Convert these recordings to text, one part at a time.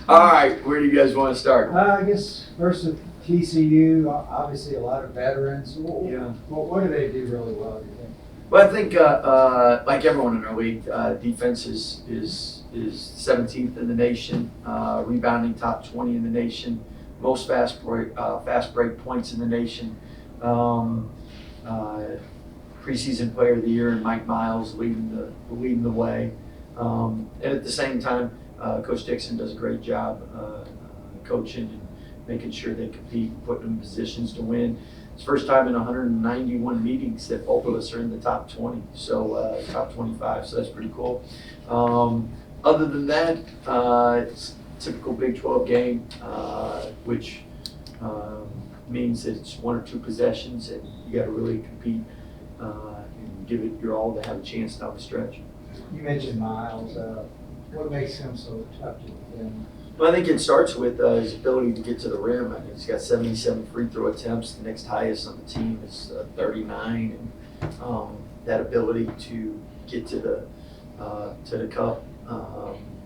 All right, where do you guys want to start? I guess first with TCU, obviously a lot of veterans. What do they do really well, do you think? Well, I think like everyone in our league, defense is 17th in the nation, rebounding top 20 in the nation, most fast break points in the nation. Preseason player of the year, and Mike Miles leading the way. And at the same time, Coach Dixon does a great job coaching and making sure they compete, putting them in positions to win. It's the first time in 191 meetings that both of us are in the top 20, so top 25, so that's pretty cool. Other than that, it's a typical Big 12 game, which means that it's one or two possessions, and you got to really compete and give it your all to have a chance down the stretch. You mentioned Miles. What makes him so tough to defend? Well, I think it starts with his ability to get to the rim. I mean, he's got 77 free throw attempts. The next highest on the team is 39, and that ability to get to the cup,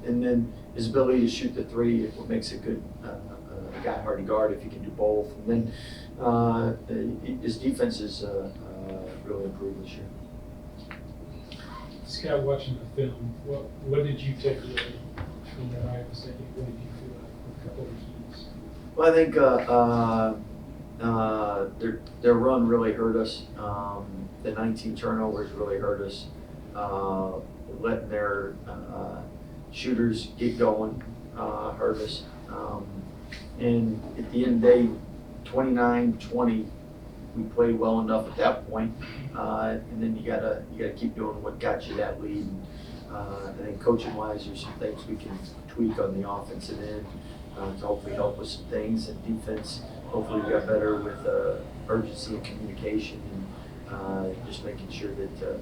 and then his ability to shoot the three, what makes a good a guy hard to guard if he can do both. And then his defense is really improved this year. Scott, watching the film, what did you take away from that Iowa State? What did you feel like a couple of keys? Well, I think their run really hurt us. The 19 turnovers really hurt us. Letting their shooters get going hurt us. And at the end of the day, 29-20, we played well enough at that point, and then you gotta keep doing what got you that lead. I think coaching-wise, there's some things we can tweak on the offensive end to hopefully help with some things. And defense, hopefully we got better with urgency and communication, and just making sure that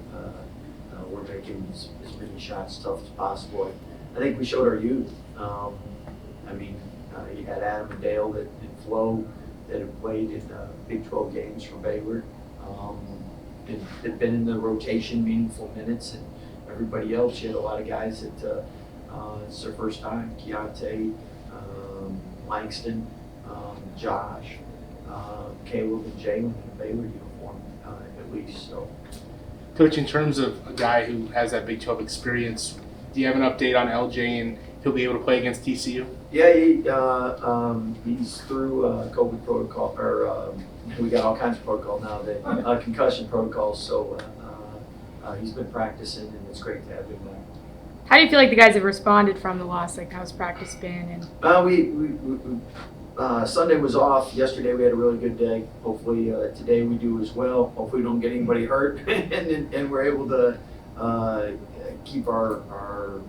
we're making as many shots tough as possible. I think we showed our youth. I mean, you had Adam and Dale and Flo that have played in Big 12 games for Baylor. They've been in the rotation, meaningful minutes, and everybody else. You had a lot of guys that it's their first time. Keyonte, Langston, Josh, Caleb, and Jalen in a Baylor uniform at least. So, Coach, in terms of a guy who has that Big 12 experience, do you have an update on LJ and he'll be able to play against TCU? Yeah, he's through COVID protocol, or we got all kinds of protocol now, concussion protocols. So he's been practicing, and it's great to have him back. How do you feel like the guys have responded from the loss? Like, how's practice been? And Sunday was off. Yesterday we had a really good day. Hopefully today we do as well. Hopefully we don't get anybody hurt, and we're able to keep our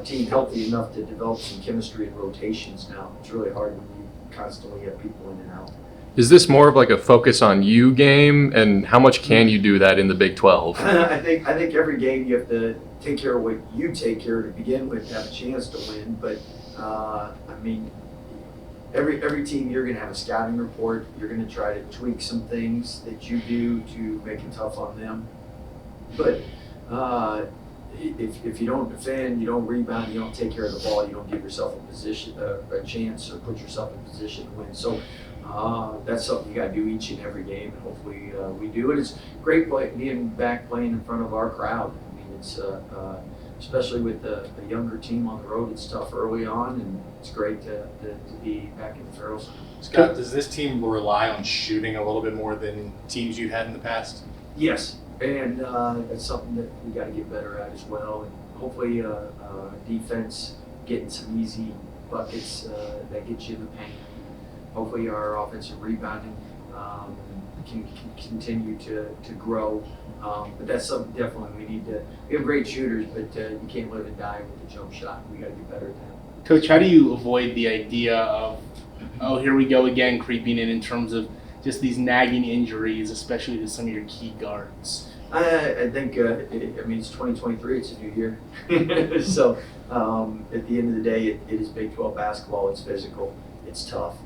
team healthy enough to develop some chemistry and rotations now. It's really hard when you constantly have people in and out. Is this more of like a focus on you game, and how much can you do that in the Big 12? I think every game you have to take care of what you take care of to begin with to have a chance to win. But I mean, every team, you're going to have a scouting report. You're going to try to tweak some things that you do to make it tough on them. But if you don't defend, you don't rebound, you don't take care of the ball, you don't give yourself a chance or put yourself in a position to win. So that's something you got to do each and every game, and hopefully we do. And it's great being back playing in front of our crowd. I mean, it's especially with a younger team on the road, it's tough early on, and it's great to be back in the Farrells. Scott, does this team rely on shooting a little bit more than teams you've had in the past? Yes, and that's something that we got to get better at as well. And hopefully defense getting some easy buckets that get you in the paint. Hopefully our offensive rebounding can continue to grow. But that's something definitely we need to. We have great shooters, but you can't live and die with the jump shot. We got to get better at that. Coach, how do you avoid the idea of, oh, here we go again, creeping in terms of just these nagging injuries, especially to some of your key guards? I think, I mean, it's 2023, it's a new year. So at the end of the day, it is Big 12 basketball, it's physical, it's tough.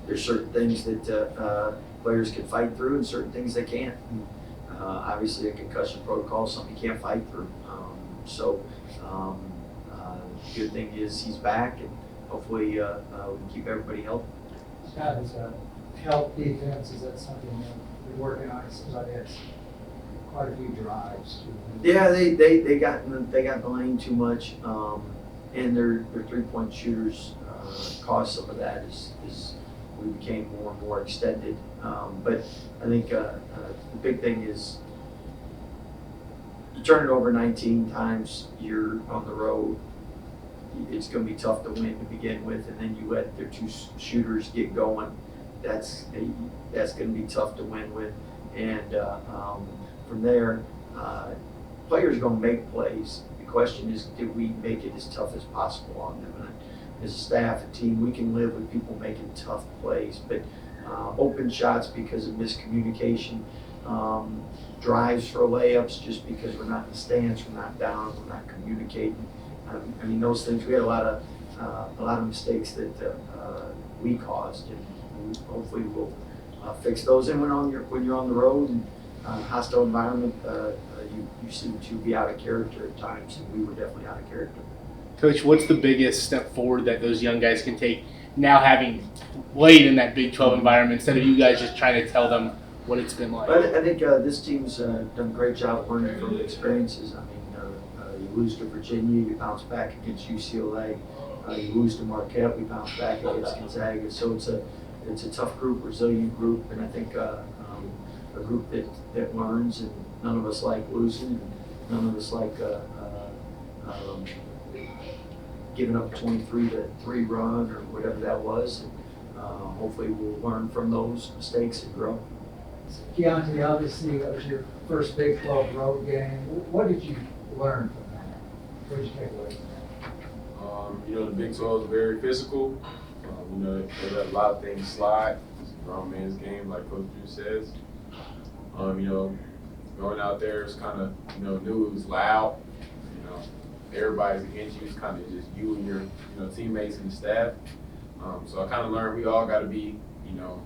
There's certain things that players can fight through and certain things they can't. Obviously, a concussion protocol is something you can't fight through. good thing is he's back, and hopefully we can keep everybody healthy. Scott, is health defense, is that something that you're working on? Somebody has quite a few drives. Yeah, they got in the lane too much, and their 3-point shooters caused some of that as we became more and more extended. But I think the big thing is you turn it over 19 times, you're on the road. It's going to be tough to win to begin with, and then you let their 2 shooters get going. That's going to be tough to win with, and from there, players are going to make plays. The question is, did we make it as tough as possible on them? And as a staff, a team, we can live with people making tough plays, but open shots because of miscommunication, drives for layups just because we're not in the stands, we're not down, we're not communicating. I mean, those things. We had a lot of mistakes that we caused, and hopefully we'll fix those. And when you're on the road and hostile environment, you seem to be out of character at times, and we were definitely out of character. Coach, what's the biggest step forward that those young guys can take now, having played in that Big 12 environment, instead of you guys just trying to tell them what it's been like? But I think this team's done a great job learning from the experiences. I mean, you lose to Virginia, you bounce back against UCLA. You lose to Marquette, we bounce back against Gonzaga. So it's a tough group, resilient group, and I think a group that learns. And none of us like losing, and none of us like giving up 23-3 run or whatever that was. And hopefully we'll learn from those mistakes and grow. Keyonte, obviously, that was your first Big 12 road game. What did you learn from that? What did you take away from that? You know, the Big 12 is very physical. You know, they let a lot of things slide. It's a grown man's game, like Coach Drew says. You know, going out there is kind of, you know, new. It was loud. You know, everybody's against you. It's kind of just you and your, you know, teammates and the staff. So I kind of learned we all got to be, you know,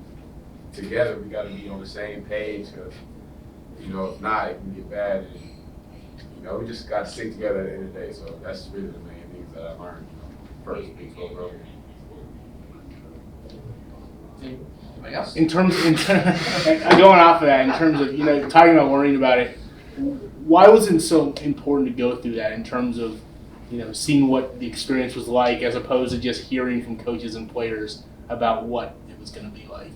together. We got to be on the same page, because, you know, if not, it can get bad. And, you know, we just got to stick together at the end of the day. So that's really the main things that I learned, you know, first Big 12 road game. In terms going off of that, in terms of, you know, talking about worrying about it, why was it so important to go through that in terms of, you know, seeing what the experience was like as opposed to just hearing from coaches and players about what it was going to be like?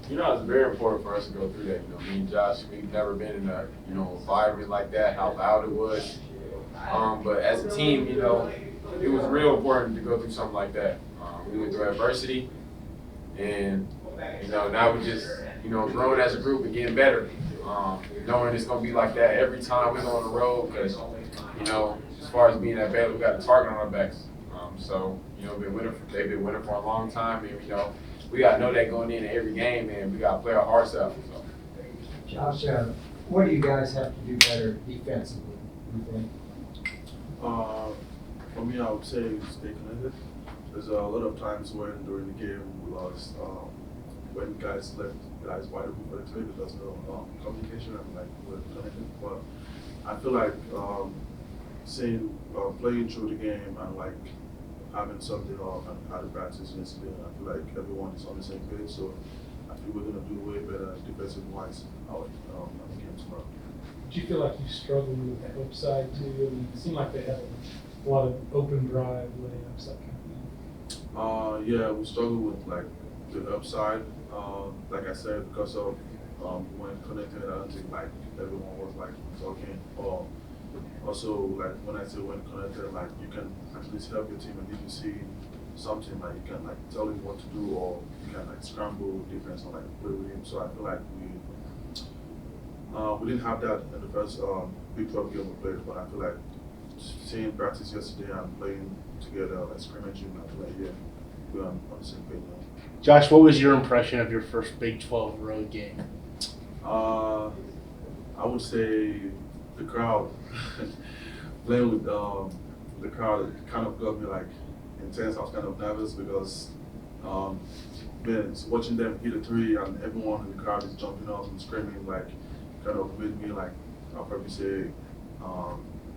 You know, it's very important for us to go through that. You know, me and Josh, we've never been in a, you know, environment like that, how loud it was. But as a team, you know, it was real important to go through something like that. We went through adversity, and, you know, now we just, you know, growing as a group and getting better. Knowing it's going to be like that every time we go on the road, because, you know, as far as being at Baylor, we got a target on our backs. So, you know, they've been winning for a long time, and, you know, we got to know that going into every game, and we got to play our hearts out. So. Josh, what do you guys have to do better defensively, you think? For me, I would say stay connected. There's a lot of times when during the game we lost, when guys left guys wide open for the play, because no communication and like we're connected. But I feel like playing through the game and like having something off and how to practice yesterday, I feel like everyone is on the same page. So I feel we're gonna do way better defensive wise out on the game tomorrow. Did you feel like you struggled with the help side too? I mean, it seemed like they had a lot of open drive layups, that kind of thing. Yeah, we struggle with like the upside. Like I said, because of when connected, I don't think like everyone was like talking. Or also like when I say when connected, like you can at least help your team, and if you see something like you can like tell him what to do, or you can like scramble defense and like play with him. So I feel like we didn't have that in the first Big 12 game we played, but I feel like seeing practice yesterday and playing together, like scrimmaging, I feel like yeah, we're on the same page now. Josh, what was your impression of your first Big 12 road game? I would say the crowd. Playing with the crowd, it kind of got me like intense. I was kind of nervous because watching them hit a three and everyone in the crowd is jumping up and screaming, like kind of made me like, I'll probably say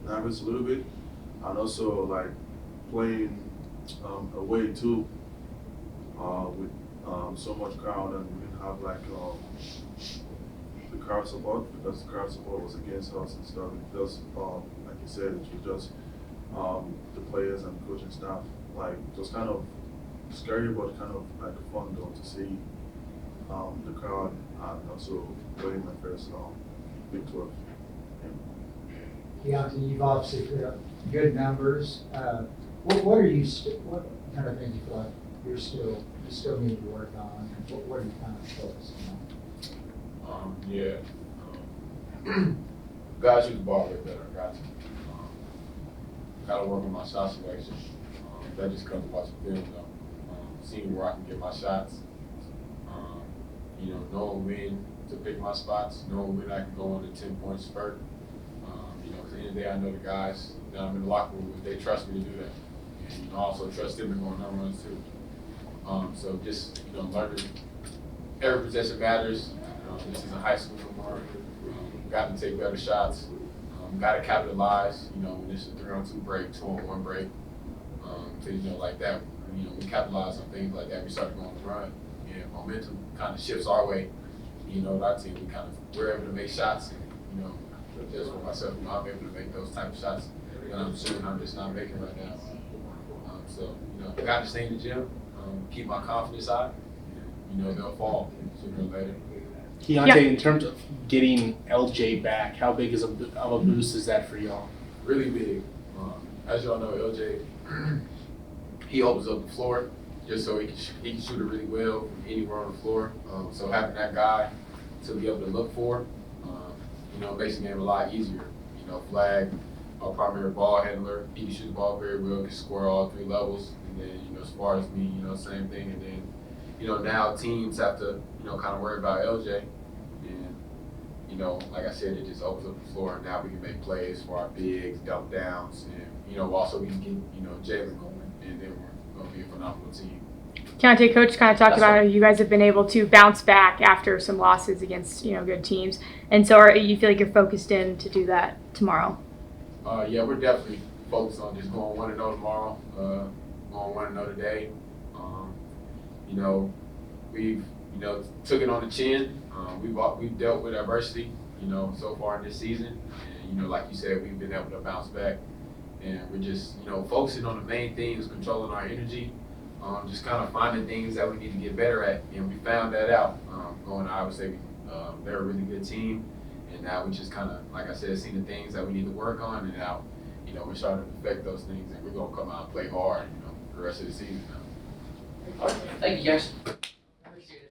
nervous a little bit. and also like playing away too, with so much crowd, and we didn't have like the crowd support, because the crowd support was against us and stuff. It just like you said, it was just the players and coaching staff, like just kind of scary but kind of like fun though to see the crowd, and also playing my first Big 12. Keyonte, you've obviously put up good numbers. What are you, what kind of things you feel like you still need to work on? What are you kind of focusing on? Gotta shoot the ball way better. Gotta work on my shot selection. That just comes watching film though. Seeing where I can get my shots. Knowing when to pick my spots, knowing when I can go on a 10-point spurt. At the end of the day, I know the guys that I'm in the locker room with, they trust me to do that. And I also trust them to go on their runs too. So just, learning every possession matters. This isn't high school no more. Got to take better shots. Got to capitalize, when it's a 3-on-2 break, 2-on-1 break. Things, like that. We capitalize on things like that. We start going on the run. And momentum kind of shifts our way. Our team, we're able to make shots. And, just for myself, I'm able to make those type of shots that I'm assuming I'm just not making right now. Got to stay in the gym, keep my confidence high. They'll fall sooner or later. Keyonte, Yeah. in terms of getting LJ back, how big of a boost is that for y'all? Really big. As y'all know, LJ, he opens up the floor just so he can shoot it really well from anywhere on the floor. So having that guy to be able to look for, makes the game a lot easier. Flag, our primary ball handler, he can shoot the ball very well, can score all 3 levels. And then, as far as me, same thing. And then, now teams have to, kind of worry about LJ. And, like I said, it just opens up the floor, and now we can make plays for our bigs, dump downs, and, also we can get, Jalen going, and then we're going to be a phenomenal team. Keyonte, Coach kind of talked That's about how right. you guys have been able to bounce back after some losses against, good teams. And so you feel like you're focused in to do that tomorrow? Yeah, we're definitely focused on just going 1-0 tomorrow, going 1-0 today. We've, took it on the chin. We've dealt with adversity, so far in this season. And, like you said, we've been able to bounce back. And we're just, focusing on the main things, controlling our energy, just kind of finding things that we need to get better at. And we found that out. Going to Iowa State, they're a really good team. And now we just kind of, like I said, seen the things that we need to work on. And now, we're starting to perfect those things. And we're going to come out and play hard, the rest of the season now. Thank you, guys.